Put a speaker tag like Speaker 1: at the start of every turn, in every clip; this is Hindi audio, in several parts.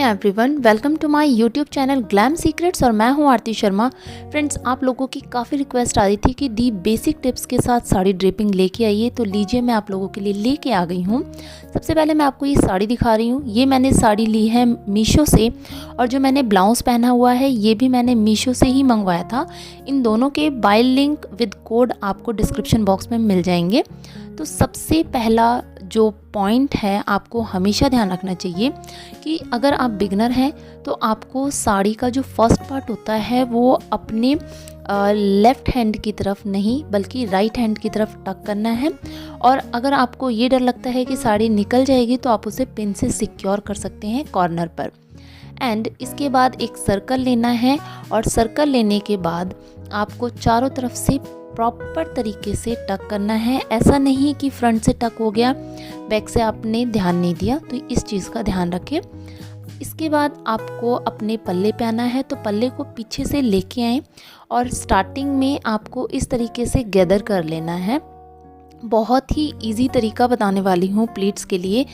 Speaker 1: Everyone, welcome to my YouTube channel Glam Secrets और मैं हूं आरती शर्मा। फ्रेंड्स, आप लोगों की काफ़ी रिक्वेस्ट आ रही थी कि दी बेसिक टिप्स के साथ साड़ी ड्रेपिंग लेके आइए, तो लीजिए मैं आप लोगों के लिए लेके आ गई हूं। सबसे पहले मैं आपको ये साड़ी दिखा रही हूं। ये मैंने साड़ी ली है मीशो से, और जो मैंने ब्लाउज़ पहना हुआ है ये भी मैंने मीशो से ही मंगवाया था। इन दोनों के बाय लिंक विद कोड आपको डिस्क्रिप्शन बॉक्स में मिल जाएंगे। तो सबसे पहला जो पॉइंट है आपको हमेशा ध्यान रखना चाहिए कि अगर आप बिगनर हैं तो आपको साड़ी का जो फर्स्ट पार्ट होता है वो अपने लेफ़्ट हैंड की तरफ नहीं बल्कि राइट हैंड की तरफ टक करना है। और अगर आपको ये डर लगता है कि साड़ी निकल जाएगी तो आप उसे पिन से सिक्योर कर सकते हैं कॉर्नर पर। एंड इसके बाद एक सर्कल लेना है, और सर्कल लेने के बाद आपको चारों तरफ से प्रॉपर तरीके से टक करना है। ऐसा नहीं कि फ्रंट से टक हो गया, बैक से आपने ध्यान नहीं दिया, तो इस चीज़ का ध्यान रखें। इसके बाद आपको अपने पल्ले पे आना है, तो पल्ले को पीछे से लेके आएँ और स्टार्टिंग में आपको इस तरीके से गैदर कर लेना है। बहुत ही इजी तरीका बताने वाली हूँ प्लीट्स के लिए।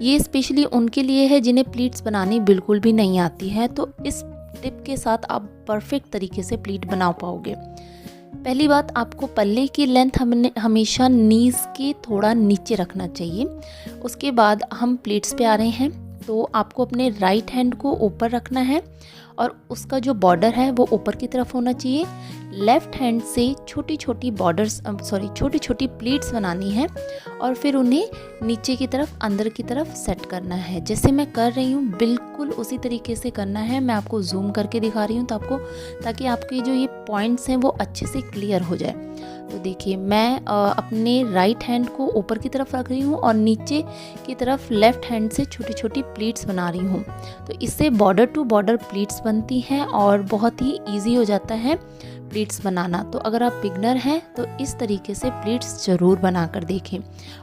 Speaker 1: ये स्पेशली उनके लिए है जिन्हें प्लीट्स बनानी बिल्कुल भी नहीं आती है, तो इस टिप के साथ आप परफेक्ट तरीके से प्लीट बना पाओगे। पहली बात, आपको पल्ले की लेंथ हमेशा नीज के थोड़ा नीचे रखना चाहिए। उसके बाद हम प्लीट्स पे आ रहे हैं, तो आपको अपने राइट हैंड को ऊपर रखना है और उसका जो बॉर्डर है वो ऊपर की तरफ होना चाहिए। लेफ़्ट हैंड से छोटी छोटी छोटी छोटी प्लीट्स बनानी है और फिर उन्हें नीचे की तरफ अंदर की तरफ सेट करना है। जैसे मैं कर रही हूँ बिल्कुल उसी तरीके से करना है। मैं आपको जूम करके दिखा रही हूँ ताकि आपके जो ये पॉइंट्स हैं वो अच्छे से क्लियर हो जाए। तो देखिए, मैं अपने राइट हैंड को ऊपर की तरफ रख रही हूँ और नीचे की तरफ लेफ़्ट हैंड से छोटी छोटी प्लीट्स बना रही हूँ। तो इससे बॉर्डर टू बॉर्डर प्लीट्स बनती हैं और बहुत ही ईजी हो जाता है प्लीट्स बनाना। तो अगर आप बिगनर हैं तो इस तरीके से प्लीट्स ज़रूर बना कर देखें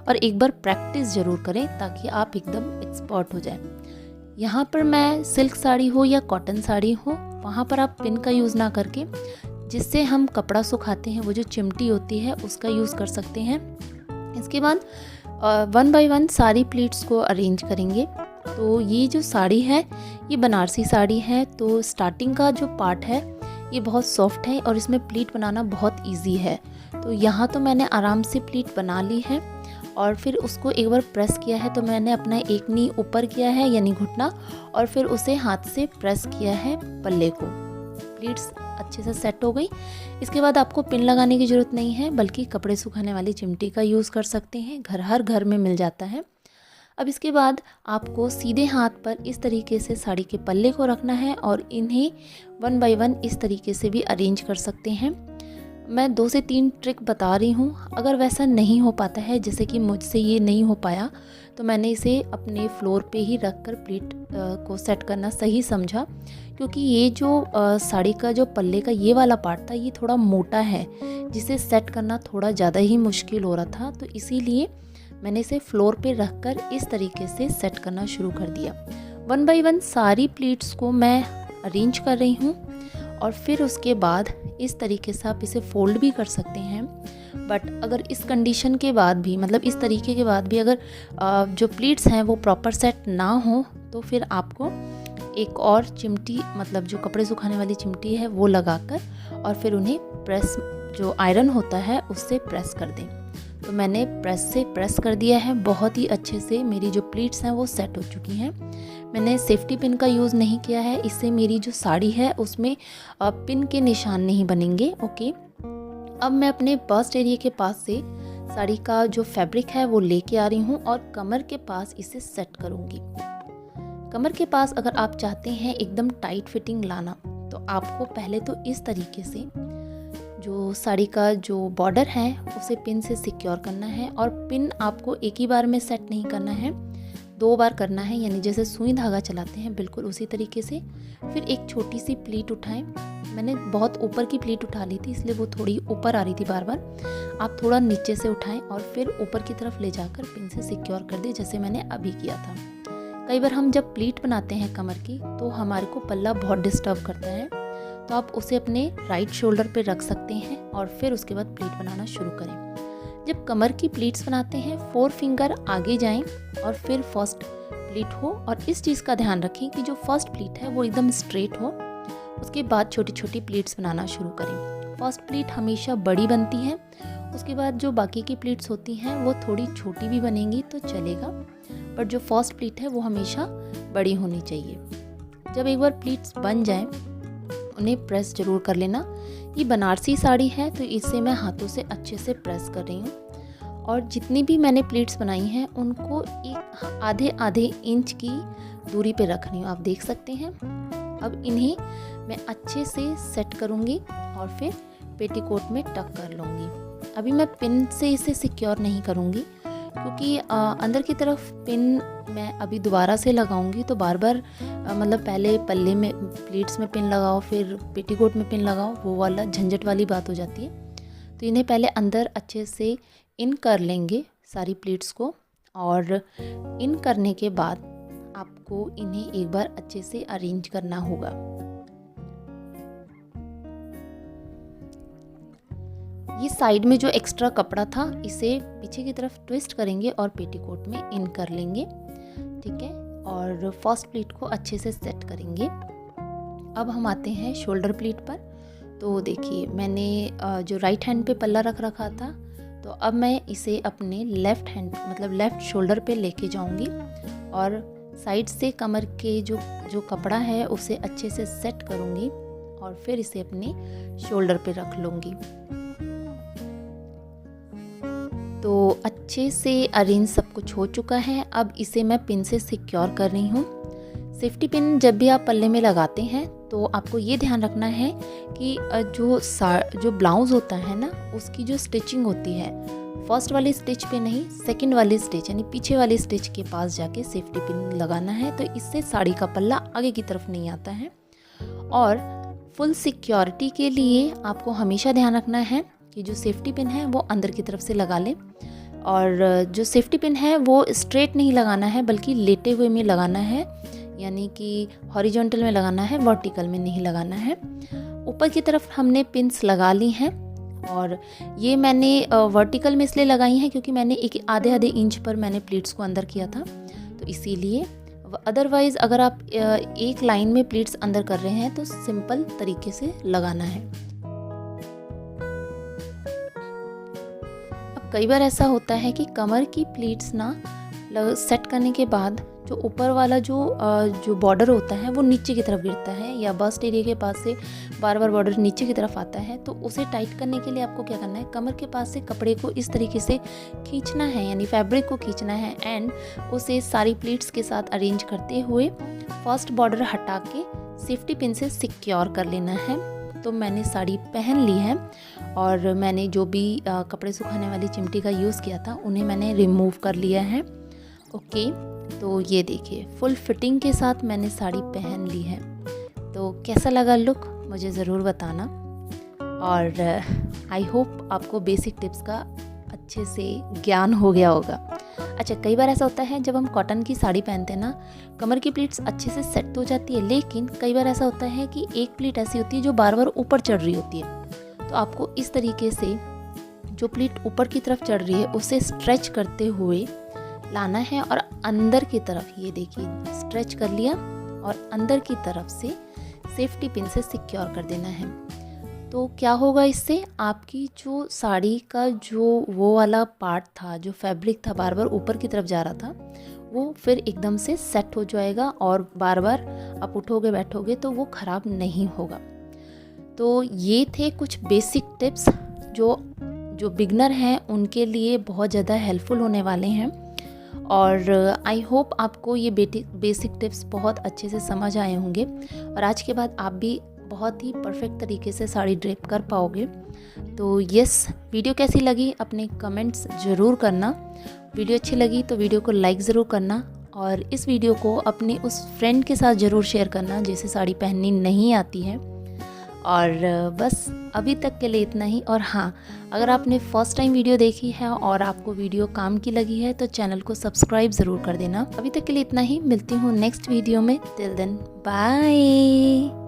Speaker 1: और एक बार प्रैक्टिस ज़रूर करें ताकि आप एकदम एक्सपर्ट हो जाएं। यहाँ पर मैं सिल्क साड़ी हो या कॉटन साड़ी हो, वहाँ पर आप पिन का यूज़ ना करके जिससे हम कपड़ा सुखाते हैं वो जो चिमटी होती है उसका यूज़ कर सकते हैं। इसके बाद 1 बाय 1 सारी प्लीट्स को अरेंज करेंगे। तो ये जो साड़ी है ये बनारसी साड़ी है, तो स्टार्टिंग का जो पार्ट है ये बहुत सॉफ्ट है और इसमें प्लीट बनाना बहुत इजी है। तो यहाँ तो मैंने आराम से प्लीट बना ली है और फिर उसको एक बार प्रेस किया है। तो मैंने अपना एक नी ऊपर किया है यानी घुटना, और फिर उसे हाथ से प्रेस किया है पल्ले को। प्लीट्स अच्छे से सेट हो गई। इसके बाद आपको पिन लगाने की ज़रूरत नहीं है बल्कि कपड़े सुखाने वाली चिमटी का यूज़ कर सकते हैं, हर घर में मिल जाता है। अब इसके बाद आपको सीधे हाथ पर इस तरीके से साड़ी के पल्ले को रखना है और इन्हें 1 बाय 1 इस तरीके से भी अरेंज कर सकते हैं। मैं 2 से 3 ट्रिक बता रही हूँ। अगर वैसा नहीं हो पाता है, जैसे कि मुझसे ये नहीं हो पाया, तो मैंने इसे अपने फ्लोर पे ही रख कर प्लीट को सेट करना सही समझा, क्योंकि ये जो साड़ी का जो पल्ले का ये वाला पार्ट था ये थोड़ा मोटा है, जिसे सेट करना थोड़ा ज़्यादा ही मुश्किल हो रहा था। तो इसीलिए मैंने इसे फ्लोर पे रखकर इस तरीके से सेट करना शुरू कर दिया। 1 बाय 1 सारी प्लीट्स को मैं अरेंज कर रही हूँ और फिर उसके बाद इस तरीके से आप इसे फोल्ड भी कर सकते हैं। बट अगर इस कंडीशन के बाद भी, मतलब इस तरीके के बाद भी अगर जो प्लीट्स हैं वो प्रॉपर सेट ना हो, तो फिर आपको एक और चिमटी, मतलब जो कपड़े सुखाने वाली चिमटी है वो लगाकर और फिर उन्हें प्रेस, जो आयरन होता है उससे प्रेस कर दें। तो मैंने प्रेस कर दिया है। बहुत ही अच्छे से मेरी जो प्लीट्स हैं वो सेट हो चुकी हैं। मैंने सेफ्टी पिन का यूज़ नहीं किया है, इससे मेरी जो साड़ी है उसमें पिन के निशान नहीं बनेंगे। ओके, अब मैं अपने बस्ट एरिया के पास से साड़ी का जो फैब्रिक है वो लेके आ रही हूँ और कमर के पास इसे सेट करूँगी। कमर के पास अगर आप चाहते हैं एकदम टाइट फिटिंग लाना, तो आपको पहले तो इस तरीके से जो साड़ी का जो बॉर्डर है उसे पिन से सिक्योर करना है। और पिन आपको एक ही बार में सेट नहीं करना है, 2 बार करना है, यानी जैसे सुई धागा चलाते हैं बिल्कुल उसी तरीके से। फिर एक छोटी सी प्लीट उठाएं। मैंने बहुत ऊपर की प्लीट उठा ली थी इसलिए वो थोड़ी ऊपर आ रही थी बार बार। आप थोड़ा नीचे से उठाएं और फिर ऊपर की तरफ ले जाकर पिन से सिक्योर कर दें, जैसे मैंने अभी किया था। कई बार हम जब प्लीट बनाते हैं कमर की तो हमारे को पल्ला बहुत डिस्टर्ब करता है, तो आप उसे अपने राइट शोल्डर पे रख सकते हैं और फिर उसके बाद प्लीट बनाना शुरू करें। जब कमर की प्लीट्स बनाते हैं 4 फिंगर आगे जाएं और फिर फर्स्ट प्लीट हो। और इस चीज़ का ध्यान रखें कि जो फर्स्ट प्लीट है वो एकदम स्ट्रेट हो, उसके बाद छोटी छोटी प्लीट्स बनाना शुरू करें। फर्स्ट प्लीट हमेशा बड़ी बनती है, उसके बाद जो बाकी की प्लीट्स होती हैं वो थोड़ी छोटी भी बनेंगी तो चलेगा, बट जो फर्स्ट प्लीट है वो हमेशा बड़ी होनी चाहिए। जब एक बार प्लीट्स बन जाएं, उन्हें प्रेस ज़रूर कर लेना। ये बनारसी साड़ी है तो इसे मैं हाथों से अच्छे से प्रेस कर रही हूँ। और जितनी भी मैंने प्लीट्स बनाई हैं उनको एक आधे आधे इंच की दूरी पे रख रही हूँ, आप देख सकते हैं। अब इन्हें मैं अच्छे से सेट करूँगी और फिर पेटीकोट में टक कर लूँगी। अभी मैं पिन से इसे सिक्योर नहीं करूँगी क्योंकि अंदर की तरफ पिन मैं अभी दोबारा से लगाऊंगी तो बार बार मतलब पहले पल्ले में प्लीट्स में पिन लगाओ फिर पेटीकोट में पिन लगाओ, वो वाला झंझट वाली बात हो जाती है। तो इन्हें पहले अंदर अच्छे से इन कर लेंगे सारी प्लीट्स को, और इन करने के बाद आपको इन्हें एक बार अच्छे से अरेंज करना होगा। ये साइड में जो एक्स्ट्रा कपड़ा था इसे पीछे की तरफ ट्विस्ट करेंगे और पेटीकोट में इन कर लेंगे, ठीक है। और फर्स्ट प्लीट को अच्छे से सेट करेंगे। अब हम आते हैं शोल्डर प्लीट पर। तो देखिए मैंने जो राइट हैंड पे पल्ला रख रखा था, तो अब मैं इसे अपने लेफ़्ट हैंड मतलब लेफ़्ट शोल्डर पे लेके जाऊंगी और साइड से कमर के जो कपड़ा है उसे अच्छे से सेट करूंगी और फिर इसे अपने शोल्डर पे रख लूँगी। तो अच्छे से अरेंज सब कुछ हो चुका है। अब इसे मैं पिन से सिक्योर कर रही हूँ। सेफ्टी पिन जब भी आप पल्ले में लगाते हैं तो आपको ये ध्यान रखना है कि जो ब्लाउज़ होता है ना, उसकी जो स्टिचिंग होती है फर्स्ट वाली स्टिच पे नहीं, सेकंड वाली स्टिच यानी पीछे वाली स्टिच के पास जाके सेफ्टी पिन लगाना है। तो इससे साड़ी का पल्ला आगे की तरफ नहीं आता है। और फुल सिक्योरिटी के लिए आपको हमेशा ध्यान रखना है कि जो सेफ्टी पिन है वो अंदर की तरफ से लगा लें, और जो सेफ्टी पिन है वो स्ट्रेट नहीं लगाना है बल्कि लेटे हुए में लगाना है, यानी कि हॉरिजॉन्टल में लगाना है, वर्टिकल में नहीं लगाना है। ऊपर की तरफ हमने पिन्स लगा ली हैं और ये मैंने वर्टिकल में इसलिए लगाई हैं क्योंकि मैंने एक आधे इंच पर मैंने प्लीट्स को अंदर किया था, तो इसीलिए। अदरवाइज़ अगर आप एक लाइन में प्लीट्स अंदर कर रहे हैं तो सिंपल तरीके से लगाना है। कई बार ऐसा होता है कि कमर की प्लीट्स ना सेट करने के बाद जो ऊपर वाला जो बॉर्डर होता है वो नीचे की तरफ गिरता है या बस्ट एरिया के पास से बार बार बॉर्डर नीचे की तरफ आता है। तो उसे टाइट करने के लिए आपको क्या करना है, कमर के पास से कपड़े को इस तरीके से खींचना है, यानी फैब्रिक को खींचना है एंड उसे सारी प्लीट्स के साथ अरेंज करते हुए फर्स्ट बॉर्डर हटा के सेफ्टी पिन से सिक्योर कर लेना है। तो मैंने साड़ी पहन ली है और मैंने जो भी कपड़े सुखाने वाली चिमटी का यूज़ किया था उन्हें मैंने रिमूव कर लिया है। ओके, तो ये देखिए फुल फिटिंग के साथ मैंने साड़ी पहन ली है। तो कैसा लगा लुक मुझे ज़रूर बताना, और आई होप आपको बेसिक टिप्स का अच्छे से ज्ञान हो गया होगा। अच्छा, कई बार ऐसा होता है जब हम कॉटन की साड़ी पहनते हैं ना, कमर की प्लीट्स अच्छे से सेट हो जाती है, लेकिन कई बार ऐसा होता है कि एक प्लीट ऐसी होती है जो बार बार ऊपर चढ़ रही होती है। तो आपको इस तरीके से जो प्लीट ऊपर की तरफ चढ़ रही है उसे स्ट्रेच करते हुए लाना है और अंदर की तरफ, ये देखिए स्ट्रेच कर लिया और अंदर की तरफ से सेफ्टी पिन से सिक्योर कर देना है। तो क्या होगा इससे, आपकी जो साड़ी का जो वो वाला पार्ट था, जो फैब्रिक था बार बार ऊपर की तरफ जा रहा था, वो फिर एकदम से सेट हो जाएगा और बार बार आप उठोगे बैठोगे तो वो ख़राब नहीं होगा। तो ये थे कुछ बेसिक टिप्स जो बिगनर हैं उनके लिए बहुत ज़्यादा हेल्पफुल होने वाले हैं, और आई होप आपको ये बेसिक टिप्स बहुत अच्छे से समझ आए होंगे और आज के बाद आप भी बहुत ही परफेक्ट तरीके से साड़ी ड्रेप कर पाओगे। तो यस, वीडियो कैसी लगी अपने कमेंट्स ज़रूर करना। वीडियो अच्छी लगी तो वीडियो को लाइक ज़रूर करना और इस वीडियो को अपने उस फ्रेंड के साथ ज़रूर शेयर करना जिसे साड़ी पहननी नहीं आती है। और बस अभी तक के लिए इतना ही। और हाँ, अगर आपने फर्स्ट टाइम वीडियो देखी है और आपको वीडियो काम की लगी है तो चैनल को सब्सक्राइब ज़रूर कर देना। अभी तक के लिए इतना ही, मिलती हूँ नेक्स्ट वीडियो में। Till then bye.